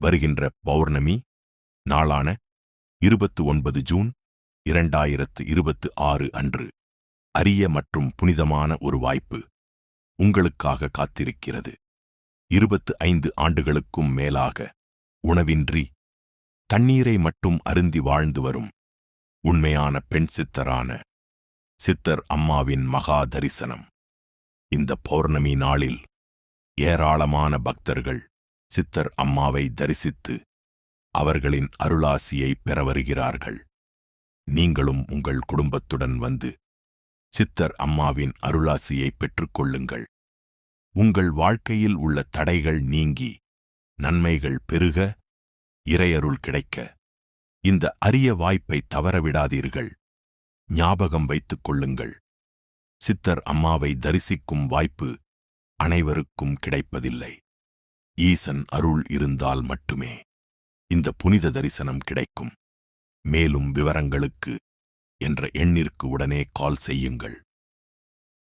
வருகின்ற பௌர்ணமி நாளான 29 ஜூன் 2026 அன்று அரிய மற்றும் புனிதமான ஒரு வாய்ப்பு உங்களுக்காக காத்திருக்கிறது. 25 ஆண்டுகளுக்கும் மேலாக உணவின்றி தண்ணீரை மட்டும் அருந்தி வாழ்ந்து வரும் உண்மையான பெண் சித்தரான சித்தர் அம்மாவின் மகா தரிசனம். இந்த பௌர்ணமி நாளில் ஏராளமான பக்தர்கள் சித்தர் அம்மாவை தரிசித்து அவர்களின் அருளாசியை பெற வருகிறார்கள். நீங்களும் உங்கள் குடும்பத்துடன் வந்து சித்தர் அம்மாவின் அருளாசியை பெற்றுக்கொள்ளுங்கள். உங்கள் வாழ்க்கையில் உள்ள தடைகள் நீங்கி நன்மைகள் பெருக, இறையருள் கிடைக்க இந்த அரிய வாய்ப்பை தவறவிடாதீர்கள். ஞாபகம் வைத்துக் கொள்ளுங்கள், சித்தர் அம்மாவை தரிசிக்கும் வாய்ப்பு அனைவருக்கும் கிடைப்பதில்லை. ஈசன் அருள் இருந்தால் மட்டுமே இந்த புனித தரிசனம் கிடைக்கும். மேலும் விவரங்களுக்கு என்ற எண்ணிற்கு உடனே கால் செய்யுங்கள்.